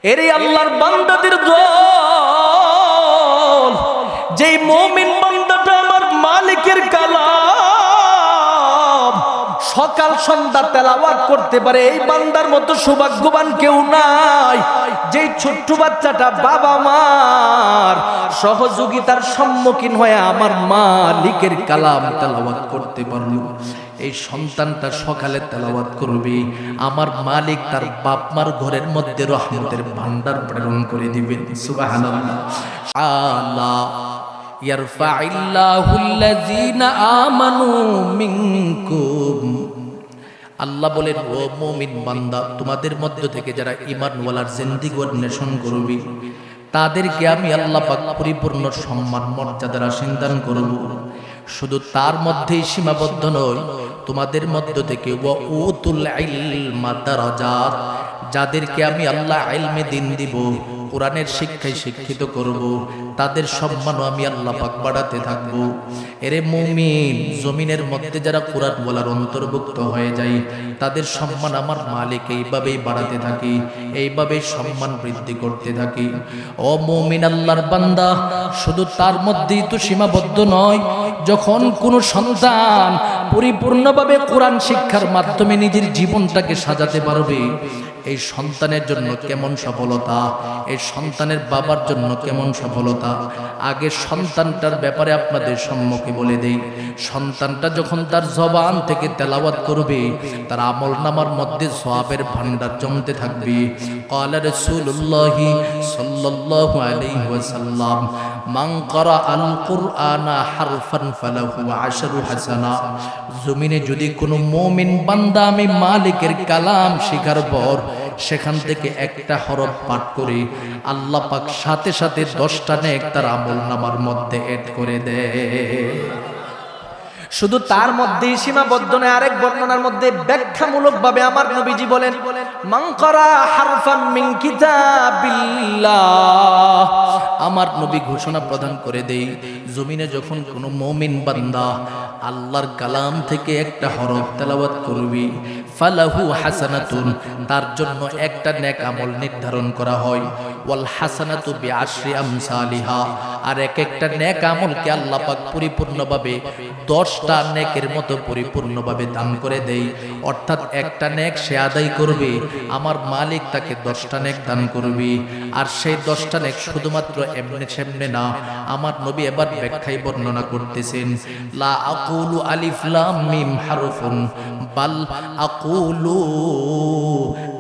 এরে আল্লাহর বান্দাদের দল, যেই মুমিন বান্দাটা আমার মালিকের কালাম সকাল সন্ধ্যা তেলাওয়াত করতে পারে, এই বান্দার মতো সৌভাগ্যবান কেউ নাই। যেই ছোট্ট বাচ্চাটা বাবা মার সহযোগিতার সম্মুখীন হয়ে আমার মালিকের কালাম তেলাওয়াত করতে পারলো, এই সন্তানটা সকালে তেলাওয়াত করবে, আমার মালিক তার বাপ মার ঘরের মধ্যে রহমতের ভান্ডার প্রেরণ করে দিবেন। সুবহানাল্লাহ। আল্লাহ ইয়ারফাইল্লাহুল্লাযীনা আমানু মিনকুম, আল্লাহ বলেন ও মুমিন বান্দা, তোমাদের মধ্য থেকে যারা ঈমানওয়ালার জিন্দেগি অন্বেষণ করবে তাদেরকে আমি আল্লাহ পাক পরিপূর্ণ সম্মান মর্যাদার আসন দান করব। শুধু তার মধ্যেই সীমাবদ্ধ নয়, তোমাদের মধ্য থেকে ওয়া উতুল ইলমা দারাজাত, যাদেরকে আমি আল্লাহ ইলমে দ্বীন দিব, কোরআনের শিক্ষায় শিক্ষিত করব, তাদের সম্মানও আমি আল্লাহ পাক বাড়াতে থাকব। এরে মুমিন, জমিনের মধ্যে যারা কোরআন বলার অন্তর্ভুক্ত হয়ে যায় তাদের সম্মান আমার মালিক এইভাবেই বাড়াতে থাকি, এইভাবেই সম্মান বৃদ্ধি করতে থাকি। ও মুমিন আল্লাহর বান্দা, শুধু তার মধ্যেই তো সীমাবদ্ধ নয়, যখন কোনো সন্তান পরিপূর্ণভাবে কোরআন শিক্ষার মাধ্যমে নিজের জীবনটাকে সাজাতে পারবে, এই সন্তানের জন্য কেমন সফলতা, এই সন্তানের বাবার জন্য কেমন সফলতা। আগে সন্তানটার ব্যাপারে আপনাদের সম্মুখে বলে দেই, সন্তানটা যখন তার জবান থেকে তেলাওয়াত করবে, তার আমলনামার মধ্যে সওয়াবের ভান্ডার জমতে থাকবে। ক্বালা রাসূলুল্লাহি সাল্লাল্লাহু আলাইহি ওয়াসাল্লাম, মান ক্বারাআল কুরআনা হারফান ফালাহু আশরু হাসানা। জমিনে যদি কোনো মুমিন বান্দা আমি মালিকের কালাম শিখার পর সেখান থেকে একটা হরফ পাঠ করে, আল্লাহ পাক সাথে সাথে 10টা নেক তার আমলনামার মধ্যে এড করে দেয়। শুধু তার মধ্যেই সীমাবদ্ধ নয়, আরেক বর্ণনার মধ্যে ব্যাখ্যামূলক ভাবে আমার নবীজি বলেন, মান ক্বারা হারফান মিন কিতাবিল্লাহ, আমার নবী ঘোষণা প্রদান করে দেই, জমিনে যখন কোনো মুমিন বান্দা আল্লাহর কালাম থেকে একটা হরফ তেলাওয়াত করবে, ফালাহু হাসানাতুন, তার জন্য একটা নেক আমল নির্ধারণ করা হয়। ওয়াল হাসানাতু বিআশরি আমসালিহা, আর এক একটা নেক আমলকে আল্লাহ পাক পরিপূর্ণভাবে 10টা নেকের মতো পরিপূর্ণভাবে দান করে দেই। অর্থাৎ একটা নেক সে আদায় করবে, আমার মালিক তাকে 10টা নেক দান করবে। আর সেই 10টা নেক শুধুমাত্র এমনি সেমনে না, আমার নবী এবার ব্যাখ্যায় বর্ণনা করতেছেন, লা আকুলু আলিফ লাম মিম হারফুন বাল আকুলু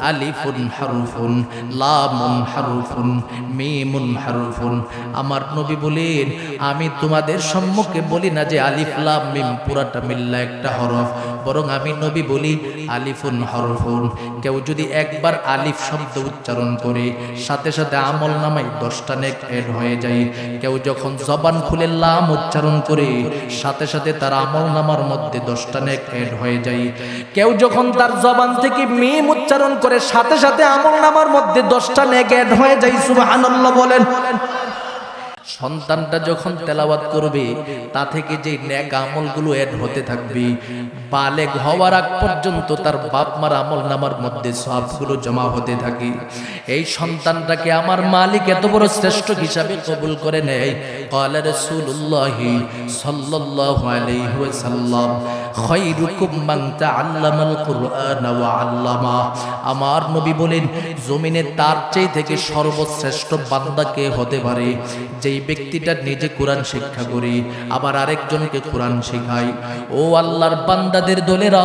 আলিফুন হারফুন লামুন হারফুন মিমুন হারফুন। আমার নবী বলেন, আমি তোমাদের সম্মুখে বলি না যে আলিফ লাম মিম পুরাটা মিল্লা একটা হরফ, বরং আমি নবী বলি আলিফুন হরফুন। কেউ যদি একবার আলিফ শব্দ উচ্চারণ করে, সাথে সাথে আমল নামায় 10টা নেক এড হয়ে যায়। কেউ যখন জবান খুলে লাম উচ্চারণ করে, সাথে সাথে তার আমল নামার মধ্যে 10টা নেক এড হয়ে যায়। কেউ যখন তার জবান থেকে মিম উচ্চারণ করে, সাথে সাথে আমল নামার মধ্যে 10টা নেক এড হয়ে যায়। সুবহানাল্লাহ বলেন। সন্তানটা যখন তেলাওয়াত করবে, তা থেকে যে নেক আমলগুলো এড হতে থাকবে, বালেগ হওয়ার আগ পর্যন্ত তার বাপ মার আমল নামার মধ্যে সবগুলো জমা হতে থাকে। এই সন্তানটাকে আমার মালিক এত বড় শ্রেষ্ঠ হিসাবে কবুল করে নেয়। ক্বালা রাসূলুল্লাহি সাল্লাল্লাহু আলাইহি ওয়াসাল্লাম, খায়রুকুম মান তাআল্লামাল কুরআনা ওয়া আল্লামা। আমার নবী বলেন, জমিনে তার চেয়ে থেকে সর্বশ্রেষ্ঠ বান্দা কে হতে পারে, যেই ব্যক্তিটা নিজে কোরআন শিক্ষা করে আবার আরেকজনকে কোরআন শেখায়। ও আল্লাহর বান্দাদের দলেরা,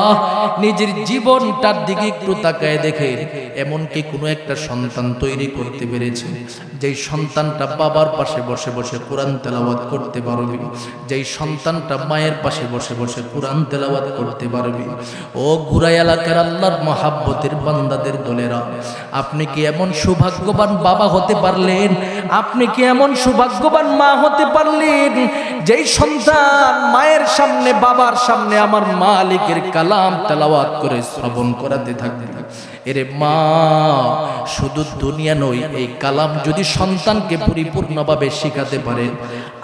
নিজের জীবনটার দিকে একটু তাকায় দেখেন, এমন কি কোনো একটা সন্তান তৈরি করতে পেরেছে যেই সন্তানটা বাবার পাশে বসে বসে কোরআন তেলাওয়াত করতে পারবে, যেই সন্তানটা মায়ের পাশে বসে বসে কোরআন তেলাওয়াত করতে পারবে। ও গুরাই এলাকার আল্লাহর মহাব্বতের বান্দাদের দলেরা, আপনি কি এমন সৌভাগ্যবান বাবা হতে পারলেন? আপনি কি এমন সৌভাগ্যবান মা হতে পারলেন যেই সন্তান মায়ের সামনে বাবার সামনে আমার মালিকের কালাম তেলাওয়াত করে শ্রবণ করাতে থাকবে? এরে মা, শুধু দুনিয়া নয়, এই কালাম যদি সন্তানকে পরিপূর্ণভাবে শিখাতে পারেন,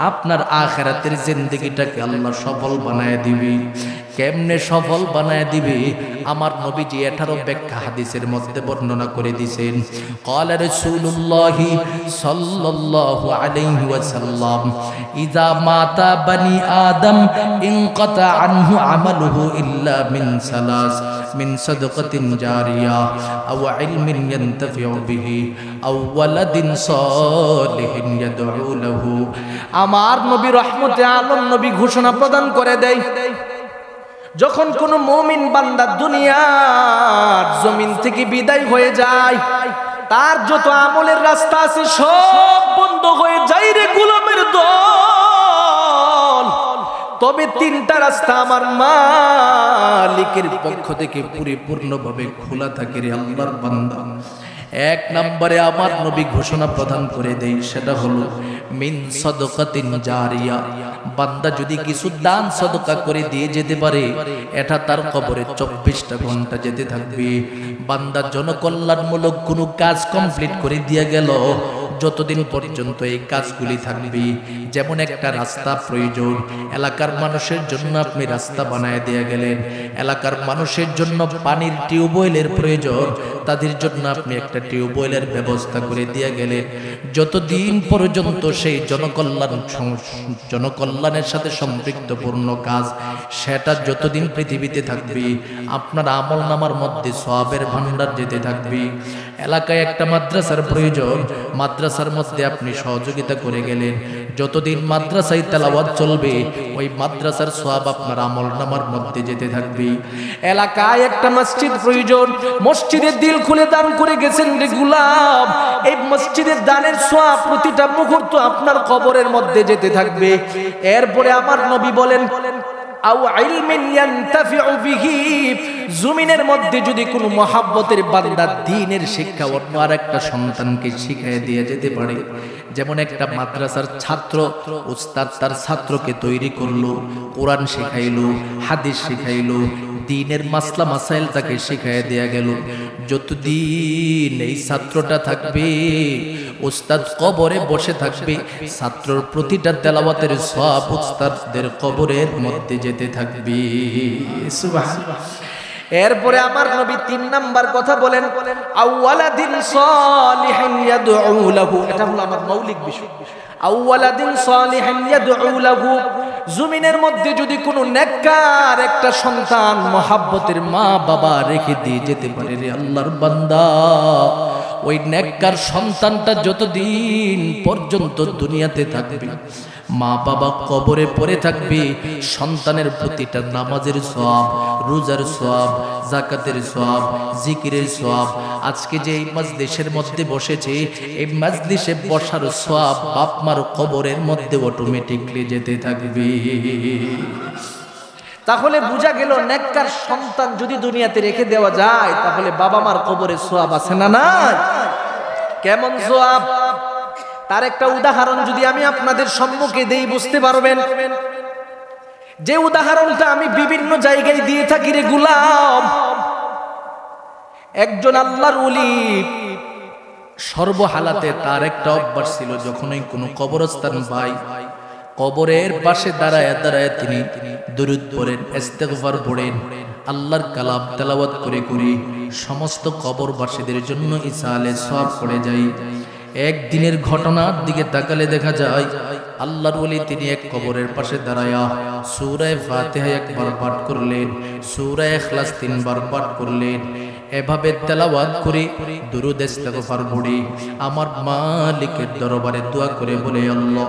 আপনার আখিরাতের জিন্দেগিটাকে আল্লাহ সফল বানায় দিবে। কেমনে সফল বানায় দিবে আমার নবীজি এটারও ব্যাখ্যা হাদিসের মধ্যে বর্ণনা করে দিয়েছেন। ক্বালা রাসূলুল্লাহি সাল্লাল্লাহু আলাইহি ওয়াসাল্লাম ইযা মাতা বানি আদম ইনকাতা আনহু আমালুহু ইল্লা মিন সালাস মিন সাদকাতিন জারিয়া আও ইলমিন ইয়ানতাফিউ বিহি আও ওয়ালাদিন সালিহিন ইয়াদউ লাহু। আমার নবী রহমতে আলম নবী ঘোষণা প্রদান করে দেয়, যখন কোন মুমিন বান্দা দুনিয়ার জমিন থেকে বিদায় হয়ে যায়, তার যত আমলের রাস্তা আছে সব বন্ধ হয়ে যায় রে গোলামের দল। তবে তিনটা রাস্তা আমার মালিকের পক্ষ থেকে পরিপূর্ণভাবে খোলা থাকে রে আল্লাহর বান্দা। এক নম্বরে আমার নবী ঘোষণা প্রদান করে দেয়, সেটা হলো মিন সাদকাতিন জারিয়া। বান্দা যদি কিছু দান সদকা করে দিয়ে যেতে পারে, এটা তার কবরে 24টা ঘন্টা যেতে থাকবে। বান্দা জনকল্যাণমূলক কোনো কাজ কমপ্লিট করে দিয়ে গেল, যতদিন পর্যন্ত এই কাজগুলি থাকবে। যেমন একটা রাস্তা প্রয়োজন, এলাকার মানুষের জন্য আপনি রাস্তা বানায় দিয়ে গেলেন। এলাকার মানুষের জন্য পানির টিউবওয়েলের প্রয়োজন, তাদের জন্য আপনি একটা টিউবওয়েলের ব্যবস্থা করে দিয়ে গেলেন। যতদিন পর্যন্ত সেই জনকল্যাণের সাথে সম্পৃক্তপূর্ণ কাজ, সেটা যতদিন পৃথিবীতে থাকবে, আপনার আমল নামার মধ্যে সওয়াবের ভান্ডার যেতে থাকবে। এলাকায় একটা মাদ্রাসার প্রয়োজন, মাদ্রাসার মধ্যে আপনি সহযোগিতা করে গেলেন, যতদিন মাদ্রাসায় তেলাওয়াত চলবে, ওই মাদ্রাসার সওয়াব আপনার আমল নামার মধ্যে যেতে থাকবে। এলাকায় একটা মসজিদ প্রয়োজন, মসজিদের দিল খুলে দান করে গেছেন রে গোলাম, এই মসজিদের দানের সওয়াব প্রতিটা মুহূর্ত আপনার কবরের মধ্যে যেতে থাকবে। এরপরে আমার নবী বলেন আও ইলমিন ইয়ানতাফিউ বিহি, জমিনের মধ্যে যদি কোনো মহাব্বতের বান্দা দ্বীনের শিক্ষা অন্য আরেকটা সন্তানকে শিখিয়ে দিয়ে যেতে পারে। যেমন একটা মাদ্রাসার ছাত্র, উস্তাদ তার ছাত্রকে তৈরি করলো, কোরআন শিখাইলো, হাদিস শিখাইলো, দ্বীনের মাসলা মাসাইল তাকে শিখাইয়া দেয়া গেল। যতদিন এই ছাত্রটা থাকবে, উস্তাদ কবরে বসে থাকবে, ছাত্রর প্রতিটা তেলাওয়াতের সওয়াব উস্তাদের কবরের মধ্যে যেতে থাকবে। সুবহানাল্লাহ। এরপরে আমার নবী 3 নাম্বার কথা বলেন আওয়ালাদিন সালিহিন ইয়াদউ লাহু। এটা হলো আমার মৌলিক বিষয়। আওয়ালাদিন সালিহিন ইয়াদউ লাহু, জমিনের মধ্যে যদি কোনো নেককার একটা সন্তান মহাব্বতের মা বাবা রেখে দিয়ে যেতে পারে রে আল্লাহর বান্দা, ওই নেককার সন্তানটা যতদিন পর্যন্ত দুনিয়াতে থাকবে, মা বাবা কবরে পড়ে থাকবে, সন্তানের প্রতিটা নামাজের সওয়াব, রোজার সওয়াব, যাকাতের সওয়াব, জিকিরের সওয়াব, আজকে যে এই মাজলিসের মধ্যে বসেছে, এই মাজলিসে বসার সওয়াব বাপ মার কবরের মধ্যে অটোমেটিকলি যেতে থাকবে। তাহলে বোঝা গেল নেককার সন্তান যদি দুনিয়াতে রেখে দেওয়া যায়, তাহলে বাবা মার কবরে সওয়াব আছে না নাই? কেমন সওয়াব? তার একটা উদাহরণ যদি আমি আপনাদের সম্মুখে দেই, বুঝতে পারবেন। যে উদাহরণটা আমি বিভিন্ন জায়গায় দিয়ে থাকি রে গোলাম, একজন আল্লাহর ওলি সর্বহালাতে তার একটা অভ্যাস ছিল, যখনই কোনো কবরস্থান পায়, কবরের পাশে দাঁড়ায় দাঁড়ায় তিনি দুরূদ পড়েন, ইস্তিগফার পড়েন, আল্লাহর কালাম তেলাওয়াত করে করে সমস্ত কবরবাসীদের জন্য ইসালে সওয়াব করে যায়। একদিনের ঘটনার দিকে তাকালে দেখা যায়, আল্লাহর ওলি তিনি এক কবরের পাশে দাঁড়ায়া সূরা ফাতিহা একবার পাঠ করলেন, সূরা ইখলাস 3 বার পাঠ করলেন। এভাবে তেলাওয়াত করে দুরূদ ইস্তিগফার পড়ে আমার মালিকের দরবারে দোয়া করে বলে, আল্লাহ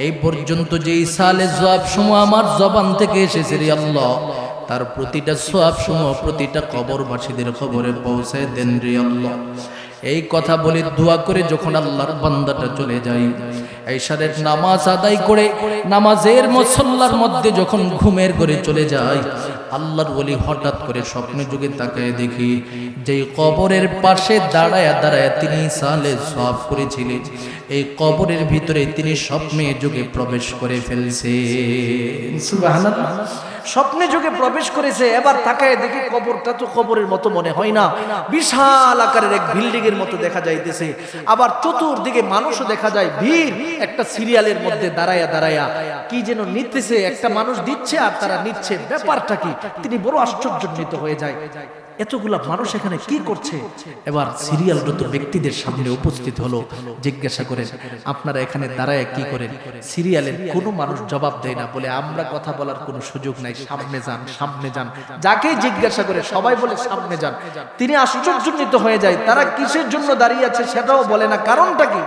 এই পর্যন্ত যে ইসালে সওয়াব সমূহ আমার জবান থেকে এসেছে রে আল্লাহ, তার প্রতিটা সওয়াব সমূহ প্রতিটা কবরবাসীদের কবরে পৌঁছায় দেন রে আল্লাহ। এই কথা বলে দোয়া করে যখন আল্লাহর বান্দাটা চলে যায়, ইশারের নামাজ আদায় করে নামাজের মুসল্লার মধ্যে যখন ঘুমের ঘরে চলে যায়, আল্লাহর ওলি হঠাৎ করে স্বপ্নে যুগে তাকায় দেখি, যে কবরের পাশে দাঁড়ায় দাঁড়ায় তিনি সালে সওয়াব করেছিলেন, এই কবরের ভিতরে তিনি স্বপ্নে যুগে প্রবেশ করে ফেলছেন। সুবহানাল্লাহ। স্বপ্নে যুগে প্রবেশ করেছে, এবার তাকায় দেখে কবরটা তো কবরের মতো মনে হয় না, বিশাল আকারের এক বিল্ডিং এর মতো দেখা যাইতেছে। আবার চতুর্দিকে মানুষও দেখা যায়, ভিড়, একটা সিরিয়ালের মধ্যে দাঁড়ায়া দাঁড়ায়া কি যেন নিতেছে, একটা মানুষ দিচ্ছে আর তারা নিচ্ছে, ব্যাপারটা কি? তিনি বড় আশ্চর্যান্বিত হয়ে যায়, এতগুলা মানুষ এখানে কি করছে? এবার সিরিয়ালরত ব্যক্তিদের সামনে উপস্থিত হলো, জিজ্ঞাসা করেন আপনারা এখানে দাঁড়ায় কি করেন? সিরিয়ালের কোনো মানুষ জবাব দেয় না, বলে আমরা কথা বলার কোনো সুযোগ নাই, সামনে যান, সামনে যান। যাকেই জিজ্ঞাসা করে সবাই বলে সামনে যান। তিনি আশ্চর্যান্বিত হয়ে যায়, তারা কিসের জন্য দাঁড়িয়ে আছে সেটাও বলে না, কারণটা কি?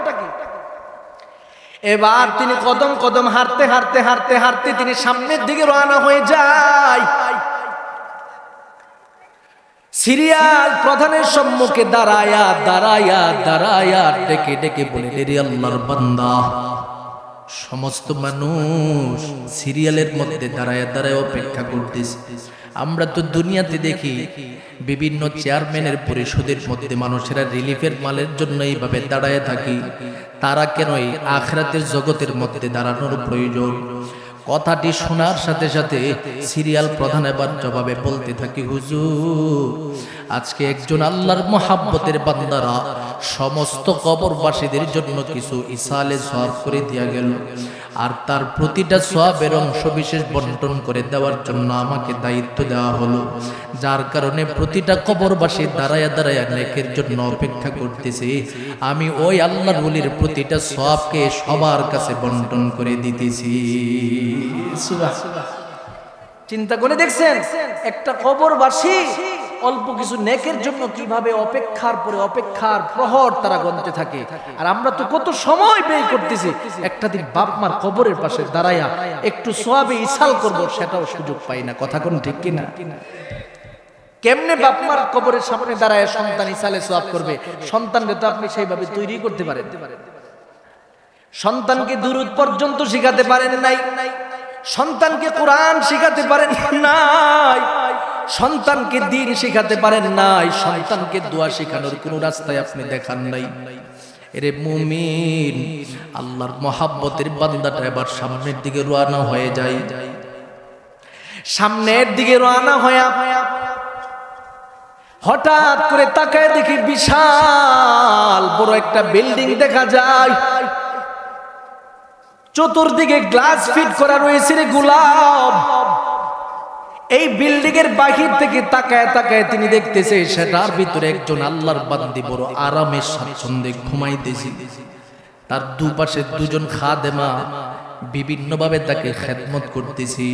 এবার তিনি কদম কদম হাঁটতে হাঁটতে হাঁটতে হাঁটতে তিনি সামনের দিকে রওনা হয়ে যায়। সিরিয়াল প্রধানের সম্মুখে দাঁড়ায়া দাঁড়ায়া দাঁড়ায়া ডেকে ডেকে বলে, রে আল্লাহর বান্দা, সমস্ত মানুষ সিরিয়ালের মধ্যে দাঁড়ায়া দাঁড়ায় অপেক্ষা করতেছে। আমরা তো দুনিয়াতে দেখি বিভিন্ন চেয়ারম্যানের পরিষদের মধ্যে মানুষেরা রিলিফের মালের জন্য এইভাবে দাঁড়ায় থাকি, তারা কেন এই আখিরাতের জগতের মধ্যে দাঁড়ানোর প্রয়োজন? কথাটি শোনার সাথে সাথে সিরিয়াল প্রধান এবার জবাবে বলতে থাকি, হুজুর, আজকে একজন আল্লাহর মহাব্বতের বান্দারা সমস্ত কবরবাসীদের জন্য কিছু ইসালে সওয়াব করে দিয়া গেল, আর তার প্রতিটা সওয়াবের অংশ বিশেষ বন্টন করে দেওয়ার জন্য আমাকে দায়িত্ব দেওয়া হলো, যার কারণে প্রতিটা কবরবাসী দাঁড়ায়া দাঁড়ায়া নেকের জন্য অপেক্ষা করতেছে। আমি ওই আল্লাহর ওলির প্রতিটা সওয়াবকে সবার কাছে বন্টন করে দিতেছি। চিন্তা করে দেখছেন, একটা কবরবাসী অল্প কিছু নেকের জন্য কিভাবে অপেক্ষার পরে অপেক্ষার প্রহর তারা গণতে থাকে, আর আমরা তো কত সময় ব্যয় করতেছি। একটা দিন বাপ মার কবরের পাশে দাঁড়ায়া একটু সওয়াবে ইসাল করব, সেটাও সুযোগ পাই না। কথা কোন ঠিক কিনা? কেমনে বাপ মার কবরের সামনে দাঁড়ায় সন্তান ইসালে সওয়াব করবে? সন্তানকে তো আপনি সেইভাবে তৈরি করতে পারেন, সন্তানকে দুরূদ পর্যন্ত শিখাতে পারেন নাই, সন্তানকে কোরআন শিখাতে পারেন নাই, সন্তানকে দ্বীন শিখাতে পারেন নাই, সন্তানকে দোয়া শেখানোর কোন রাস্তায় আপনি দেখান নাই। এরে মুমিন, আল্লাহর মহাব্বতের বান্দাটা এবার সামনের দিকে রওনা হয়ে যায়। সামনের দিকে রওনা হয়ে হঠাৎ করে তাকায় দেখি বিশাল বড় একটা বিল্ডিং দেখা যায়, চতুর্দিকে গ্লাস ফিট করা রয়েছে রে গোলাপ। এই বিল্ডিং এর বাহির থেকে তাকায় তাকায় তিনি দেখতেছে সেটার ভিতরে একজন আল্লাহর বান্দি বড় আরামের স্বাচ্ছন্দ্যে ঘুমাইতেছে, তার দুপাশে দুজন খাদেমা বিভিন্ন ভাবে তাকে খেদমত করতেছি।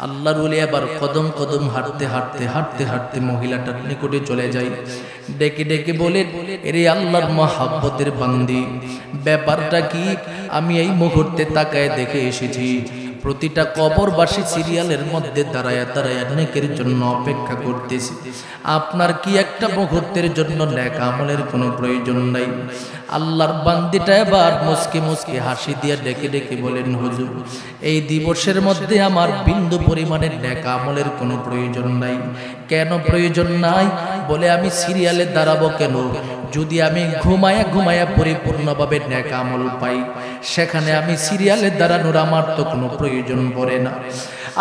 আল্লাহর ওলি আবার কদম কদম হাঁটতে হাঁটতে হাঁটতে হাঁটতে মহিলাটার নিকটে চলে যায়, ডেকে ডেকে বলে, এরে আল্লাহর মহাব্বতের বান্দি, ব্যাপারটা কি? আমি এই মুহূর্তে তাকায় দেখে এসেছি প্রতিটা কবরবাসী সিরিয়ালের মধ্যে দাঁড়ায়া দাঁড়ায়া নেকের জন্য অপেক্ষা করতেছি, আপনার কি একটা মুহূর্তের জন্য নেক আমলের কোনো প্রয়োজন নাই? আল্লাহর বান্দিটা এবার মুস্কি মুস্কি হাসি দিয়ে ডেকে ডেকে বলেন, হুজুর, এই দিবসের মধ্যে আমার বিন্দু পরিমাণের নেক আমলের কোনো প্রয়োজন নাই। কেন প্রয়োজন নাই? বলে, আমি সিরিয়ালে দাঁড়াবো কেন? যদি আমি ঘুমায়া ঘুমায়া পরিপূর্ণভাবে নেক আমল পাই, সেখানে আমি সিরিয়ালে দাঁড়ানোর আমার তো কোনো প্রয়োজন পড়ে না।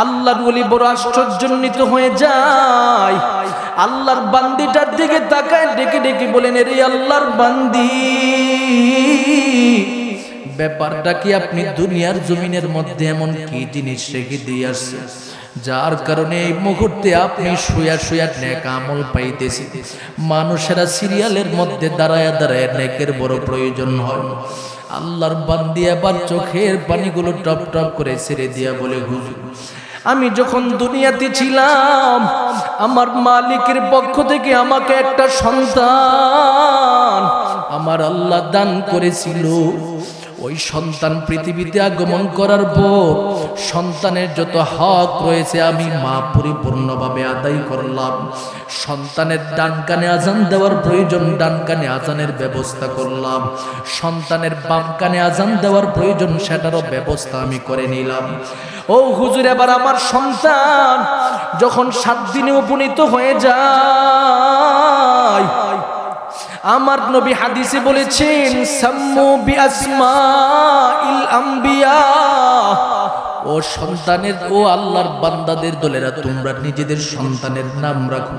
আল্লাহর ওলি বড় আশ্চর্যান্বিত হয়ে যায়, আল্লাহর বান্দিটার দিকে তাকায় ডেকে ডেকে বলেন, রে আল্লাহর বান্দি, ব্যাপারটা কি? আপনি দুনিয়ার জমিনের মধ্যে এমন কি জিনিস রেখে দিয়ে আসছেন যার কারণে এই মুহূর্তে আপনি শুয়া শুয়া নেক আমল পাইতেছেন? মানুষেরা সিরিয়ালের মধ্যে দাঁড়ায় দাঁড়ায় নেকের বড় প্রয়োজন হয়। আল্লাহর বান্দি আবার চোখের পানিগুলো টপ টপ করে ছেড়ে দিয়া বলে, হুজুর, আমি যখন দুনিয়াতে ছিলাম আমার মালিকের পক্ষ থেকে আমাকে একটা সন্তান আমার আল্লাহ দান করেছিল। ওই সন্তান পৃথিবীতে আগমন করার পর সন্তানের যত হক রয়েছে আমি মা পরিপূর্ণভাবে আদায় করলাম। সন্তানের ডান কানে আজান দেওয়ার প্রয়োজন, ডান কানে আজানের ব্যবস্থা করলাম। সন্তানের বাম কানে আজান দেওয়ার প্রয়োজন, সেটারও ব্যবস্থা আমি করে নিলাম। ও হুজুর, এবার আমার সন্তান যখন 7 দিনে উপনীত হয়ে যায়, আমার নবী হাদিসে বলেছেন, সাম্মু বিআসমাইল আম্বিয়া, ও সন্তানের, ও আল্লাহর বান্দাদের দলেরা, তোমরা নিজেদের সন্তানের নাম রাখো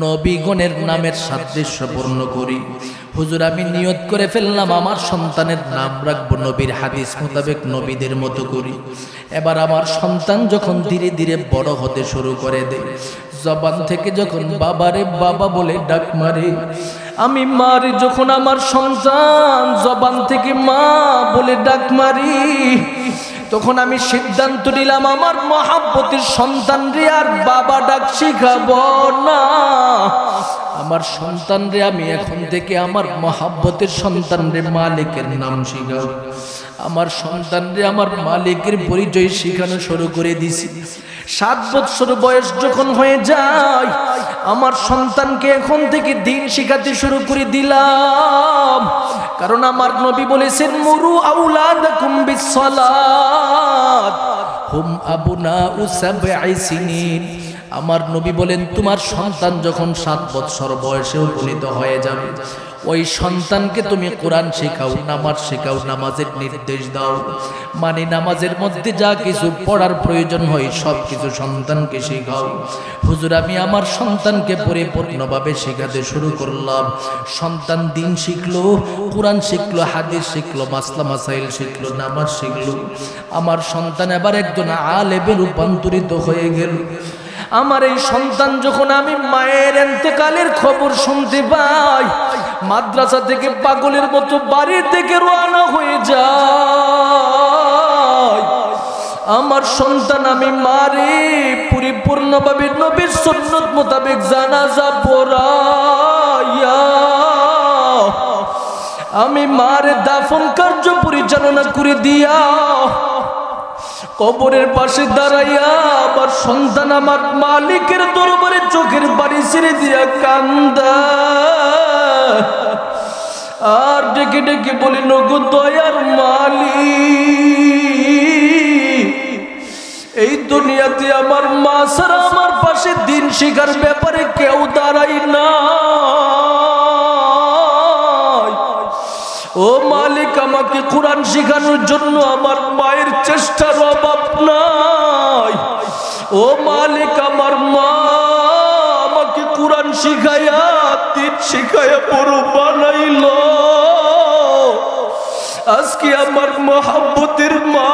নবীগণের নামের সাদৃশ্যপূর্ণ করি। হুজুর আমি নিয়ত করে ফেললাম আমার সন্তানের নাম রাখবো নবীর হাদিস মোতাবেক নবীদের মতো করি। এবার আমার সন্তান যখন ধীরে ধীরে বড় হতে শুরু করে দেয়, জবান থেকে যখন বাবারে বাবা বলে ডাক মারে, আমি মারি যখন আমার সন্তান জবান থেকে মা বলে ডাক মারি, তখন আমি সিদ্ধান্ত নিলাম আমার মহাব্বতের সন্তান রে আর বাবা ডাক শিখাবো না। আমার সন্তান রে আমি এখন থেকে আমার মহাব্বতের সন্তান রে মালিকের নাম শিখাবো। আমার সন্তান রে আমার মালিকের পরিচয় শিখানো শুরু করে দিছি। 7 বছর বয়স যখন হয়ে যায়, আমার সন্তানকে এখন থেকে দিন শিখাতে শুরু করে দিলাম। কারণ আমার নবী বলেছেন, মুরু আউলাদাকুম বিসসালাত হুম আবনাউ সাবঈ সিনিন। আমার নবী বলেন, তোমার সন্তান যখন 7 বছর বয়সে উপনীত হয়ে যাবে, ওই সন্তানকে তুমি কোরআন শেখাও, নামাজ শেখাও, নামাজের নির্দেশ দাও। মানে নামাজের মধ্যে যা কিছু পড়ার প্রয়োজন হয় সব কিছু সন্তানকে শেখাও। হুজুর আমি আমার সন্তানকে পরিপূর্ণভাবে শেখাতে শুরু করলাম। সন্তান দিন শিখলো, কোরআন শিখলো, হাদিস শিখলো, মাসলা মাসাইল শিখলো, নামাজ শিখলো। আমার সন্তান এবার একজন আলেমে রূপান্তরিত হয়ে গেল। আমার এই সন্তান যখন আমি মায়ের ইন্তেকালের খবর শুনতে পাই, মাদ্রাসা থেকে পাগলের মতো বাড়ি থেকে রওনা হয়ে যায়। আমার সন্তান আমি মারে পরিপূর্ণভাবে নবীর সুন্নাত মোতাবেক জানাজা পড়াইয়া আমি মারে দাফন কার্য পরিচালনা করে দিয়া কবরের পাশে দাঁড়াইয়া আমার সন্তান আমার মালিকের দরবারে চোখের পানি ছেড়ে দিয়া কান্দা আর ডেকে ডেকে বলি, নগো দয়ার মালিক, এই দুনিয়াতে আমার মা ছাড়া আমার পাশে দিন শিখার ব্যাপারে কেউ দাঁড়াই না। ও মালিক, আমাকে কোরআন শিখানোর জন্য আমার মায়ের চেষ্টার অভাব নাই। ও মালিক, আমার মা আমাকে কোরআন শিখায়া দিন শিখায়া বড় বানাইল। আজকে আমার মহাব্বতের মা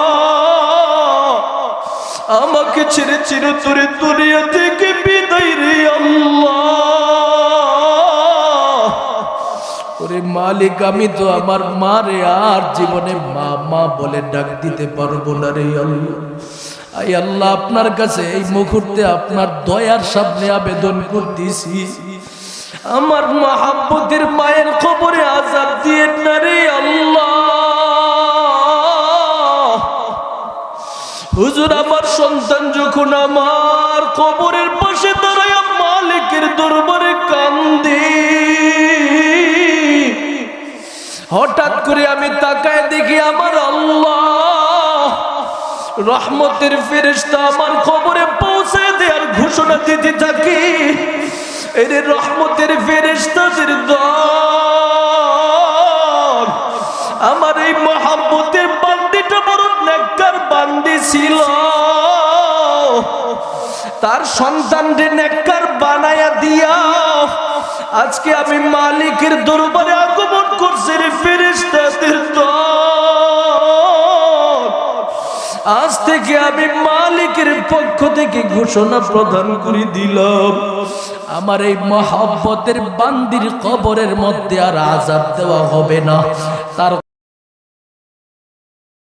আমাকে ছেড়ে চিরতরে দুনিয়া থেকে বিদায় রে আল্লাহ। ওরে মালিক, আমি তো আমার মারে আর জীবনে মা মা বলে ডাক দিতে পারবো না রে আল্লাহ। আই আল্লাহ, আপনার কাছে এই মুহূর্তে আপনার দয়ার সামনে আবেদন করতেছি, আমার মহাব্বতের মায়ের কবরে আযাব দিয়েন না রে আল্লাহ। হুজুর আমার সন্তান যখন আমার কবরের পাশে দাঁড়ায় মালিকের দরবারে কান্দে, হঠাৎ করে আমি তাকায় দেখি আমার আল্লাহ রহমতের ফেরেশতা আমার খবরে পৌঁছে দেওয়ার ঘোষণা দিতে থাকে। এর রহমতের ফেরেশতাদের দল আমার এই মহাব্বতের বান্দিটা বড় নেককার বান্দি ছিল, তার সন্তানকে নেককার বানায়া দিয়া আজকে আমি মালিকের দরবারে আগমন করছি রে ফেরেশতাদের দল। আজ থেকে আমি মালিকের পক্ষ থেকে ঘোষণা প্রদান করে দিলাম, আমার এই মহব্বতের বান্দির কবরের মধ্যে আর আযাব দেওয়া হবে না। তার